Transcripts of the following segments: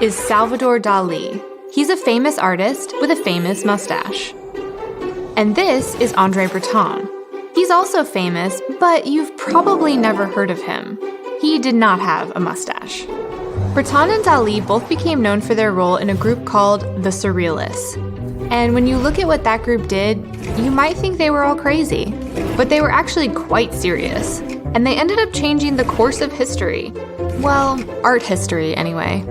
is Salvador Dali. He's a famous artist with a famous mustache. And this is Andre Breton. He's also famous, but you've probably never heard of him. He did not have a mustache. Breton and Dali both became known for their role in a group called the Surrealists. And when you look at what that group did, you might think they were all crazy. But they were actually quite serious. And they ended up changing the course of history. Well, art history, anyway.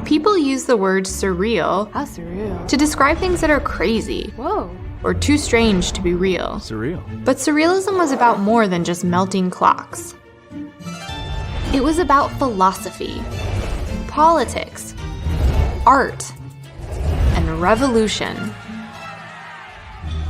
People use the word surreal, How surreal. to describe things that are crazy. Whoa. Or too strange to be real. Surreal. But surrealism was about more than just melting clocks. It was about philosophy, politics, art, and revolution.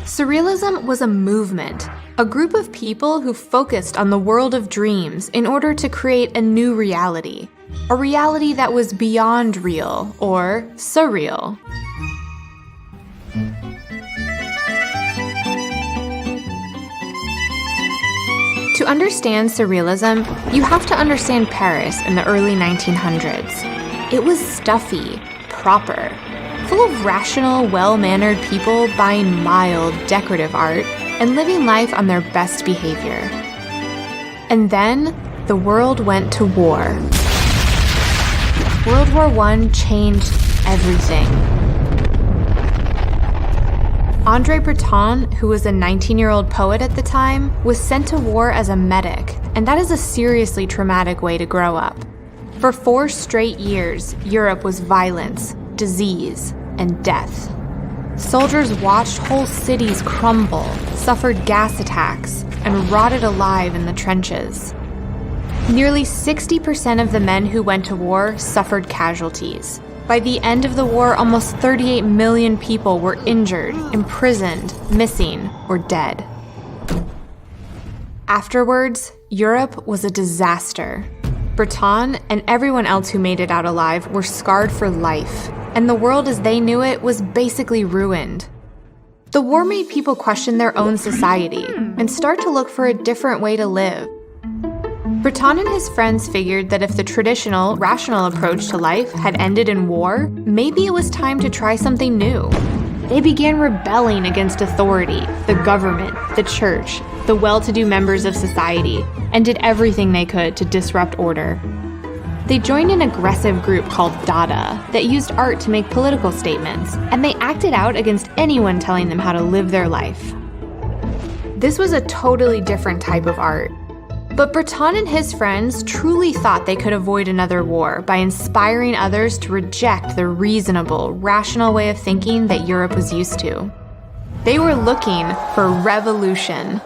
Surrealism was a movement, a group of people who focused on the world of dreams in order to create a new reality, a reality that was beyond real or surreal. To understand surrealism, you have to understand Paris in the early 1900s. It was stuffy, proper, full of rational, well-mannered people buying mild, decorative art and living life on their best behavior. And then, the world went to war. World War I changed everything. Andre Breton, who was a 19-year-old poet at the time, was sent to war as a medic, and that is a seriously traumatic way to grow up. For 4 straight years, Europe was violence, disease, and death. Soldiers watched whole cities crumble, suffered gas attacks, and rotted alive in the trenches. Nearly 60% of the men who went to war suffered casualties. By the end of the war, almost 38 million people were injured, imprisoned, missing, or dead. Afterwards, Europe was a disaster. Breton and everyone else who made it out alive were scarred for life, and the world as they knew it was basically ruined. The war made people question their own society and start to look for a different way to live. Breton and his friends figured that if the traditional, rational approach to life had ended in war, maybe it was time to try something new. They began rebelling against authority, the government, the church, the well-to-do members of society, and did everything they could to disrupt order. They joined an aggressive group called Dada that used art to make political statements, and they acted out against anyone telling them how to live their life. This was a totally different type of art. But Breton and his friends truly thought they could avoid another war by inspiring others to reject the reasonable, rational way of thinking that Europe was used to. They were looking for revolution.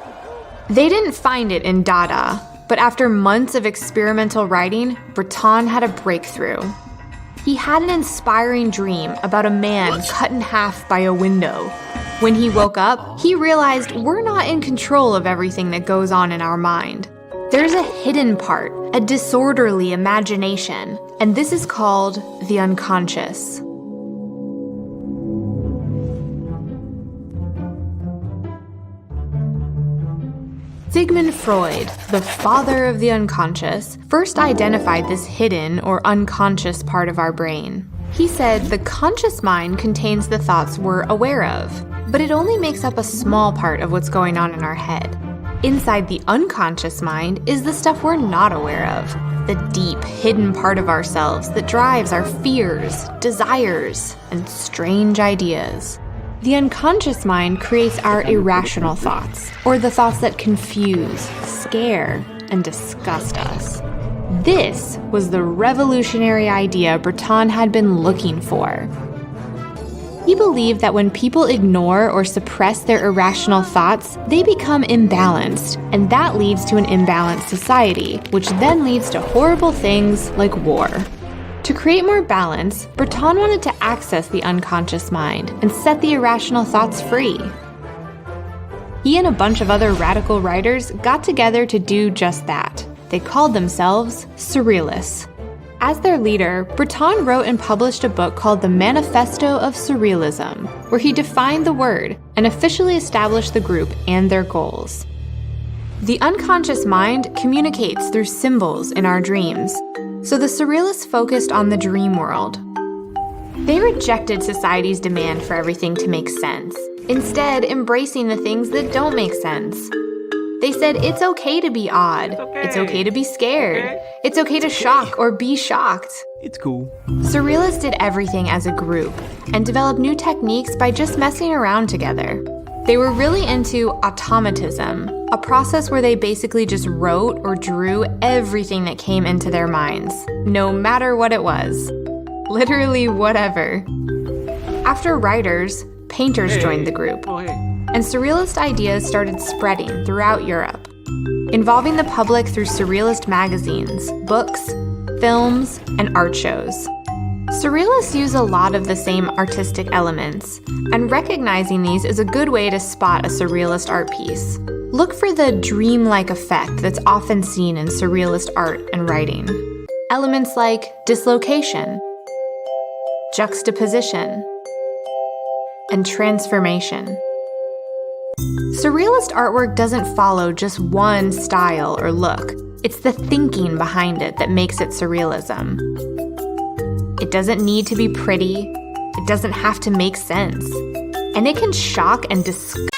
They didn't find it in Dada, but after months of experimental writing, Breton had a breakthrough. He had an inspiring dream about a man cut in half by a window. When he woke up, he realized we're not in control of everything that goes on in our mind. There's a hidden part, a disorderly imagination, and this is called the unconscious. Sigmund Freud, the father of the unconscious, first identified this hidden or unconscious part of our brain. He said the conscious mind contains the thoughts we're aware of, but it only makes up a small part of what's going on in our head. Inside the unconscious mind is the stuff we're not aware of, the deep, hidden part of ourselves that drives our fears, desires, and strange ideas. The unconscious mind creates our irrational thoughts, or the thoughts that confuse, scare, and disgust us. This was the revolutionary idea Breton had been looking for. He believed that when people ignore or suppress their irrational thoughts, they become imbalanced, and that leads to an imbalanced society, which then leads to horrible things like war. To create more balance, Breton wanted to access the unconscious mind and set the irrational thoughts free. He and a bunch of other radical writers got together to do just that. They called themselves Surrealists. As their leader, Breton wrote and published a book called The Manifesto of Surrealism, where he defined the word and officially established the group and their goals. The unconscious mind communicates through symbols in our dreams, so the Surrealists focused on the dream world. They rejected society's demand for everything to make sense, instead embracing the things that don't make sense. They said it's okay to be odd, it's okay to be scared, it's okay to shock or be shocked. It's cool. Surrealists did everything as a group and developed new techniques by just messing around together. They were really into automatism, a process where they basically just wrote or drew everything that came into their minds, no matter what it was. Literally whatever. After writers, painters joined the group, and Surrealist ideas started spreading throughout Europe, involving the public through Surrealist magazines, books, films, and art shows. Surrealists use a lot of the same artistic elements, and recognizing these is a good way to spot a Surrealist art piece. Look for the dreamlike effect that's often seen in Surrealist art and writing. Elements like dislocation, juxtaposition, and transformation. Surrealist artwork doesn't follow just one style or look. It's the thinking behind it that makes it surrealism. It doesn't need to be pretty, it doesn't have to make sense, and it can shock and disgust.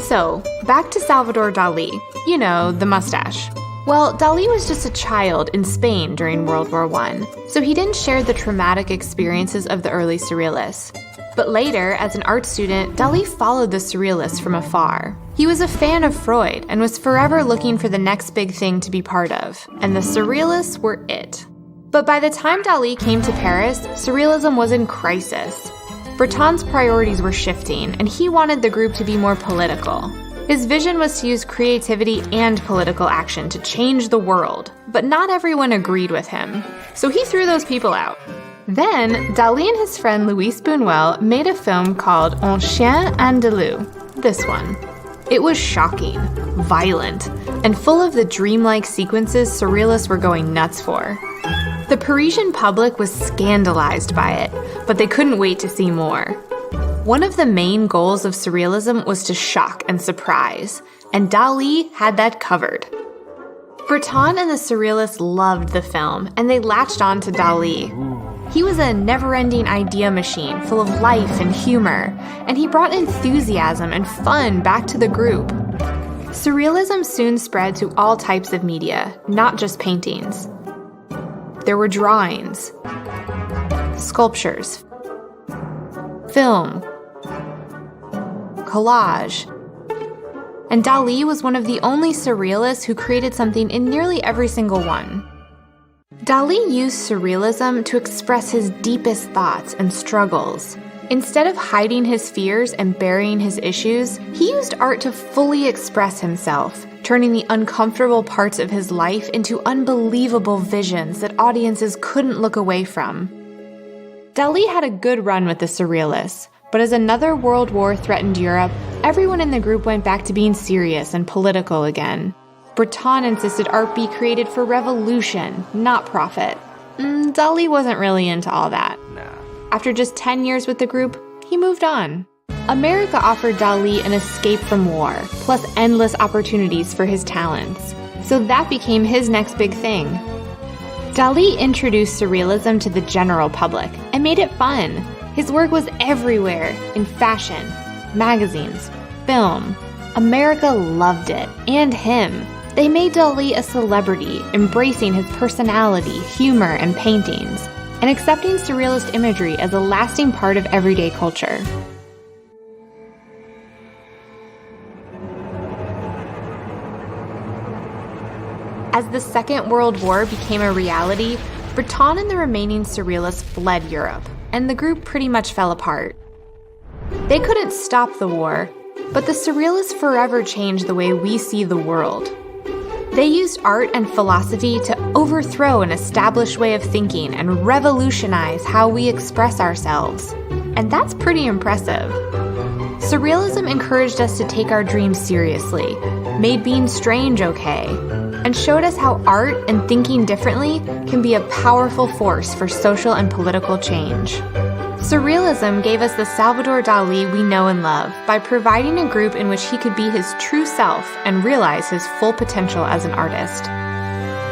So, back to Salvador Dali, you know, the mustache. Well, Dali was just a child in Spain during World War I, so he didn't share the traumatic experiences of the early Surrealists. But later, as an art student, Dali followed the Surrealists from afar. He was a fan of Freud and was forever looking for the next big thing to be part of, and the Surrealists were it. But by the time Dali came to Paris, Surrealism was in crisis. Breton's priorities were shifting, and he wanted the group to be more political. His vision was to use creativity and political action to change the world, but not everyone agreed with him, so he threw those people out. Then, Dali and his friend Luis Buñuel made a film called Un Chien Andalou, this one. It was shocking, violent, and full of the dreamlike sequences Surrealists were going nuts for. The Parisian public was scandalized by it, but they couldn't wait to see more. One of the main goals of Surrealism was to shock and surprise, and Dali had that covered. Breton and the Surrealists loved the film, and they latched on to Dali. He was a never-ending idea machine full of life and humor, and he brought enthusiasm and fun back to the group. Surrealism soon spread to all types of media, not just paintings. There were drawings, sculptures, film, collage, and Dali was one of the only Surrealists who created something in nearly every single one. Dali used Surrealism to express his deepest thoughts and struggles. Instead of hiding his fears and burying his issues, he used art to fully express himself, turning the uncomfortable parts of his life into unbelievable visions that audiences couldn't look away from. Dali had a good run with the Surrealists, but as another world war threatened Europe, everyone in the group went back to being serious and political again. Breton insisted art be created for revolution, not profit. Dali wasn't really into all that. After just 10 years with the group, he moved on. America offered Dali an escape from war, plus endless opportunities for his talents. So that became his next big thing. Dali introduced Surrealism to the general public and made it fun. His work was everywhere, in fashion, magazines, film. America loved it, and him. They made Dali a celebrity, embracing his personality, humor, and paintings, and accepting Surrealist imagery as a lasting part of everyday culture. As the Second World War became a reality, Breton and the remaining Surrealists fled Europe, and the group pretty much fell apart. They couldn't stop the war, but the Surrealists forever changed the way we see the world. They used art and philosophy to overthrow an established way of thinking and revolutionize how we express ourselves. And that's pretty impressive. Surrealism encouraged us to take our dreams seriously, made being strange okay, and showed us how art and thinking differently can be a powerful force for social and political change. Surrealism gave us the Salvador Dali we know and love by providing a group in which he could be his true self and realize his full potential as an artist.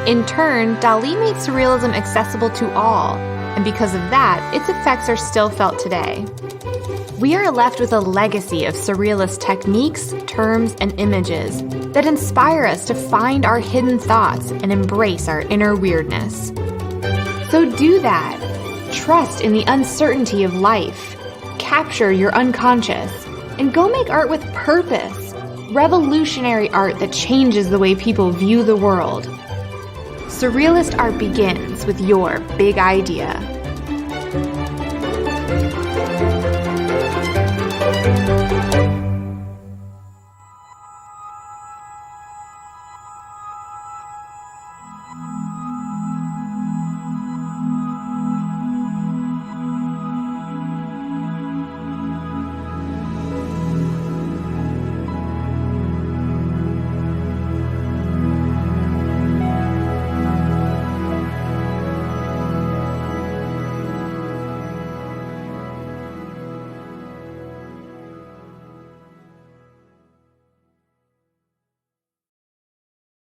In turn, Dali made Surrealism accessible to all, and because of that, its effects are still felt today. We are left with a legacy of Surrealist techniques, terms, and images that inspire us to find our hidden thoughts and embrace our inner weirdness. So do that. Trust in the uncertainty of life. Capture your unconscious. And go make art with purpose. Revolutionary art that changes the way people view the world. Surrealist art begins with your big idea.